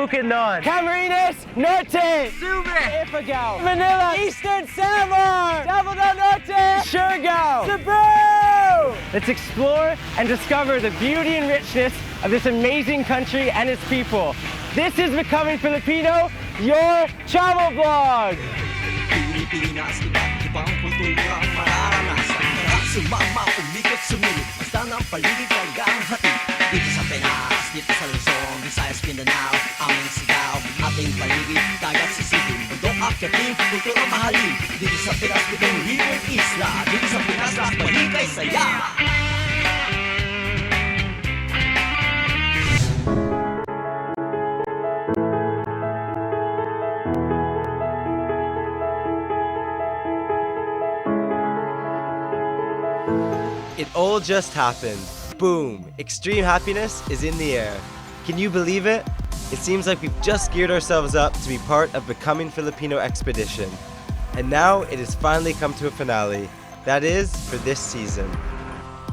Bukidnon, Camarines Norte, Subic, Ifugao, Manila, Eastern Samar, Davao del Norte, Siargao, Cebu! Let's explore and discover the beauty and richness of this amazing country and its people. This is Becoming Filipino, your travel vlog! Pilipinas, iba't ibang kulturang mararanasan. Sumama, umikot, sumilip, basta ng paligid hanggang hatid. Dito sa Pinas, dito sa Luzon, Visayas, Mindanao, aming sigaw, ating paligid, dagat sisipin, bundok akyatin, kulturang mahalin. Dito sa Pinas, bitong river isla, dito sa Pinas, lahat maligay saya. It all just happened. Boom! Extreme happiness is in the air. Can you believe it? It seems like we've just geared ourselves up to be part of Becoming Filipino expedition. And now it has finally come to a finale. That is, for this season.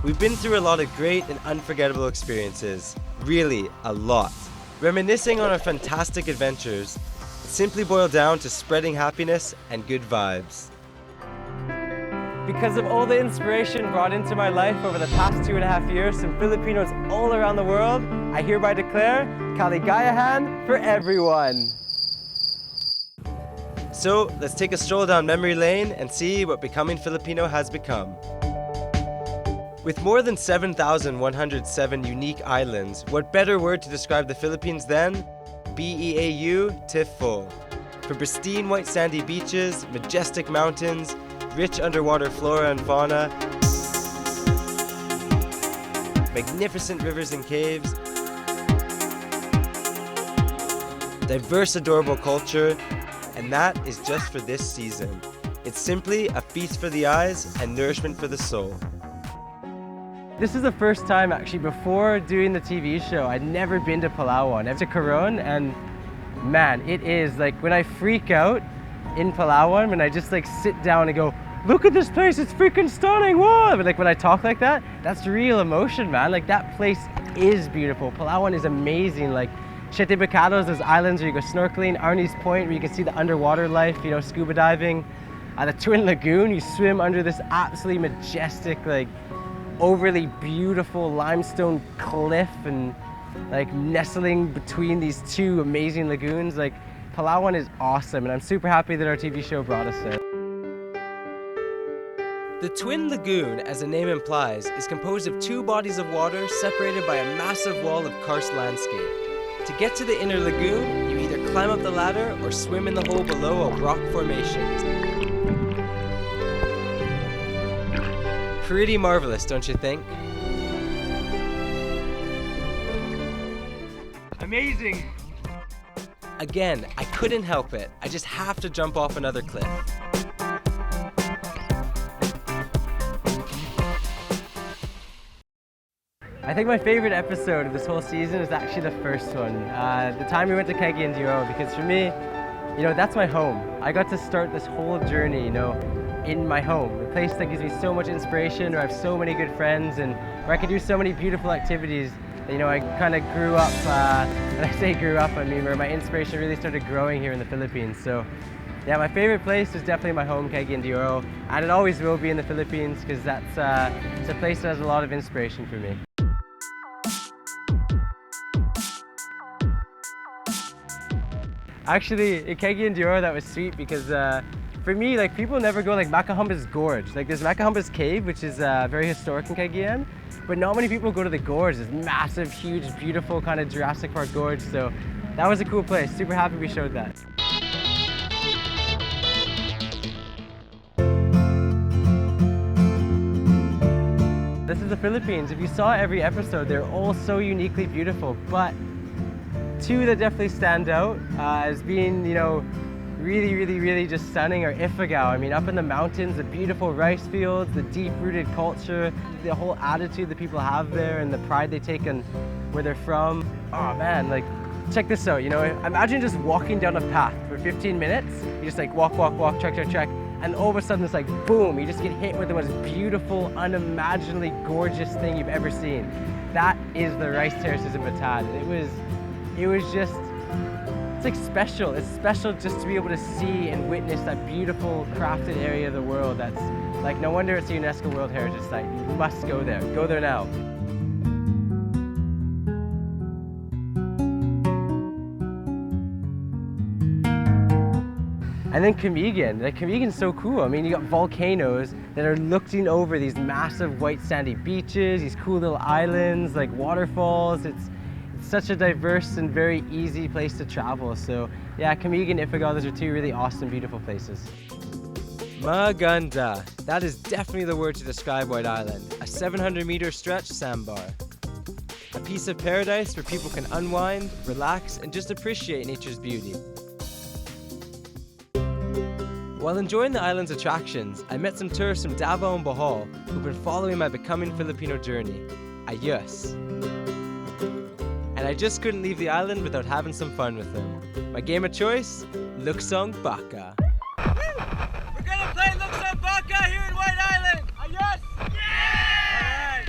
We've been through a lot of great and unforgettable experiences. Really, a lot. Reminiscing on our fantastic adventures, it simply boiled down to spreading happiness and good vibes. Because of all the inspiration brought into my life over the past 2.5 years from Filipinos all around the world, I hereby declare Kaligayahan for everyone. So let's take a stroll down memory lane and see what Becoming Filipino has become. With more than 7,107 unique islands, what better word to describe the Philippines than BEAU-tiful. From pristine white sandy beaches, majestic mountains, rich underwater flora and fauna, magnificent rivers and caves, diverse adorable culture, and that is just for this season. It's simply a feast for the eyes and nourishment for the soul. This is the first time actually before doing the TV show. I'd never been to Palawan. I've been to Coron, and man, it is like when I freak out in Palawan, when I just like sit down and go, look at this place, it's freaking stunning, whoa! But like when I talk like that, that's real emotion, man. Like that place is beautiful. Palawan is amazing. Like Siete Pecados, those islands where you go snorkeling, Arnie's Point where you can see the underwater life, you know, scuba diving. The Twin Lagoon, you swim under this absolutely majestic, like overly beautiful limestone cliff and like nestling between these two amazing lagoons. Like Palawan is awesome, and I'm super happy that our TV show brought us there. The Twin Lagoon, as the name implies, is composed of two bodies of water separated by a massive wall of karst landscape. To get to the inner lagoon, you either climb up the ladder or swim in the hole below a rock formation. Pretty marvelous, don't you think? Amazing! Again, I couldn't help it. I just have to jump off another cliff. I think my favorite episode of this whole season is actually the first one. The time we went to Cagayan de Oro, because for me, you know, that's my home. I got to start this whole journey, you know, in my home. A place that gives me so much inspiration, where I have so many good friends, and where I can do so many beautiful activities. You know, I kind of grew up, when I say grew up, I mean where my inspiration really started growing here in the Philippines. So yeah, my favorite place is definitely my home, Cagayan de Oro, and it always will be in the Philippines, because that's it's a place that has a lot of inspiration for me. Actually, in Cagayan de Oro, that was sweet because for me, like, people never go like Macahumba's Gorge. Like, there's Macahumba's Cave, which is very historic in Cagayan, but not many people go to the gorge. This massive, huge, beautiful kind of Jurassic Park gorge. So that was a cool place. Super happy we showed that. This is the Philippines. If you saw every episode, they're all so uniquely beautiful, but two that definitely stand out as being, you know, really just stunning are Ifugao. I mean, up in the mountains, the beautiful rice fields, the deep-rooted culture, the whole attitude that people have there and the pride they take in where they're from. Oh man, like, check this out, you know, imagine just walking down a path for 15 minutes. You just like walk, check, and all of a sudden it's like boom, you just get hit with the most beautiful, unimaginably gorgeous thing you've ever seen. That is the rice terraces in Bataan. It was just it's like special. It's special just to be able to see and witness that beautiful crafted area of the world. That's like, no wonder it's a UNESCO World Heritage Site. You must go there. Go there now. And then Camiguin. Like, Camiguin's so cool. I mean, you got volcanoes that are looking over these massive white sandy beaches, these cool little islands, like waterfalls. It's such a diverse and very easy place to travel. So yeah, Camiguin, Ifugao, those are two really awesome, beautiful places. Maganda. That is definitely the word to describe White Island. A 700-meter stretch sandbar. A piece of paradise where people can unwind, relax, and just appreciate nature's beauty. While enjoying the island's attractions, I met some tourists from Davao and Bohol who've been following my Becoming Filipino journey. Ayos! And I just couldn't leave the island without having some fun with them. My game of choice? Luksong Baka. We're gonna play Luksong Baka here in White Island! Ayos! Yeah! Alright!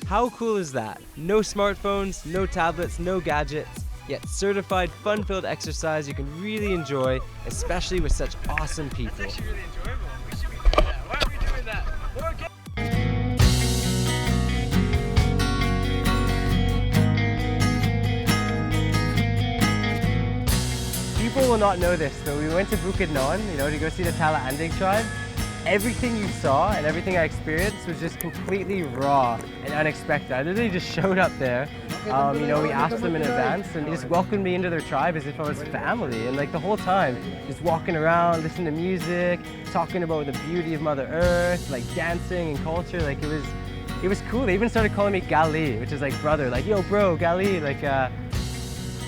How cool is that? No smartphones, no tablets, no gadgets, yet certified fun-filled exercise you can really enjoy, especially with such awesome people. That's actually really enjoyable. We should be doing that. Why aren't we doing that? Okay. People will not know this, but we went to Bukidnon, to go see the Talaanding tribe. Everything you saw and everything I experienced was just completely raw and unexpected. I literally just showed up there. We asked them in advance and they just welcomed me into their tribe as if I was family. And like the whole time, just walking around, listening to music, talking about the beauty of Mother Earth, like dancing and culture. Like it was cool. They even started calling me Gali, which is like brother. Like, yo bro, Gali. Like,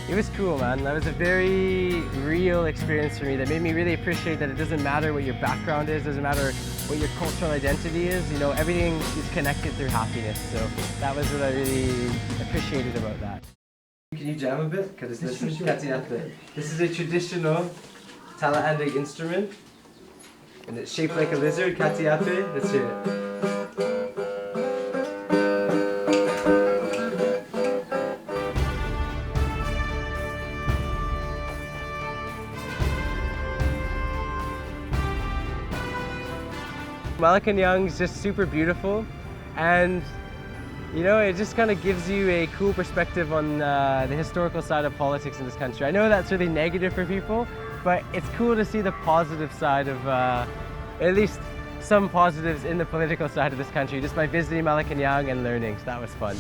it was cool, man. That was a very real experience for me that made me really appreciate that it doesn't matter what your background is, doesn't matter what your cultural identity is, everything is connected through happiness. So that was what I really appreciated about that. Can you jam a bit? Because this is katiate. This is a traditional Talaanding instrument, and it's shaped like a lizard, katiate. Let's hear it. Malacanang is just super beautiful, and it just kind of gives you a cool perspective on the historical side of politics in this country. I know that's really negative for people, but it's cool to see the positive side of, at least some positives in the political side of this country, just by visiting Malacanang and learning, so that was fun.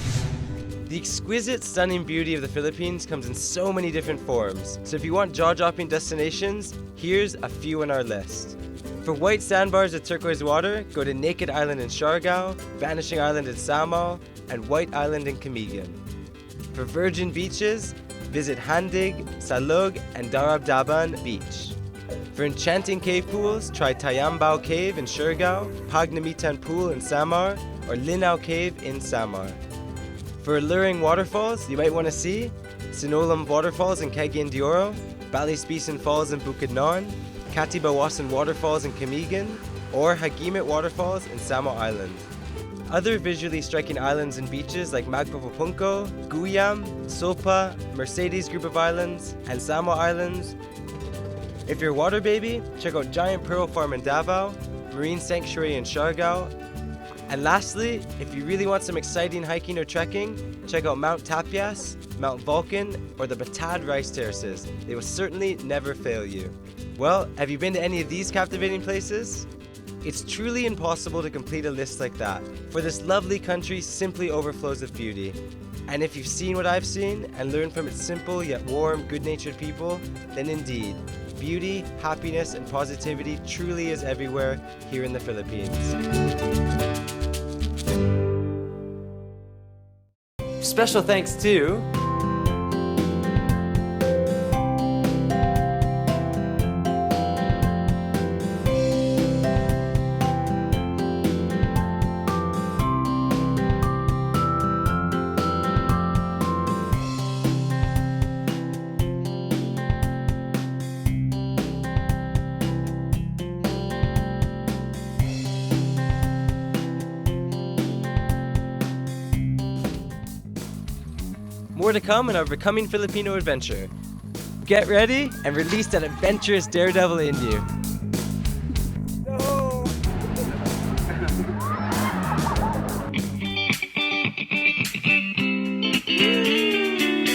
The exquisite, stunning beauty of the Philippines comes in so many different forms, so if you want jaw-dropping destinations, here's a few on our list. For white sandbars with turquoise water, go to Naked Island in Siargao, Vanishing Island in Samal, and White Island in Camiguin. For virgin beaches, visit Handig, Salug, and Darabdaban Beach. For enchanting cave pools, try Tayambao Cave in Siargao, Pagnamitan Pool in Samar, or Linao Cave in Samar. For alluring waterfalls you might want to see, Sinolam Waterfalls in Cagayan de Oro, Balispisan Falls in Bukidnon, Katibawasan Waterfalls in Camiguin, or Hagimit Waterfalls in Samo Island. Other visually striking islands and beaches like Magpapapunko, Guyam, Sopa, Mercedes Group of Islands, and Samo Islands. If you're a water baby, check out Giant Pearl Farm in Davao, Marine Sanctuary in Siargao. And lastly, if you really want some exciting hiking or trekking, check out Mount Tapias, Mount Vulcan, or the Batad Rice Terraces. They will certainly never fail you. Well, have you been to any of these captivating places? It's truly impossible to complete a list like that, for this lovely country simply overflows with beauty. And if you've seen what I've seen and learned from its simple yet warm, good-natured people, then indeed, beauty, happiness, and positivity truly is everywhere here in the Philippines. Special thanks to More to come in our Becoming Filipino adventure. Get ready and release that adventurous daredevil in you.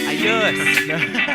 Ayos!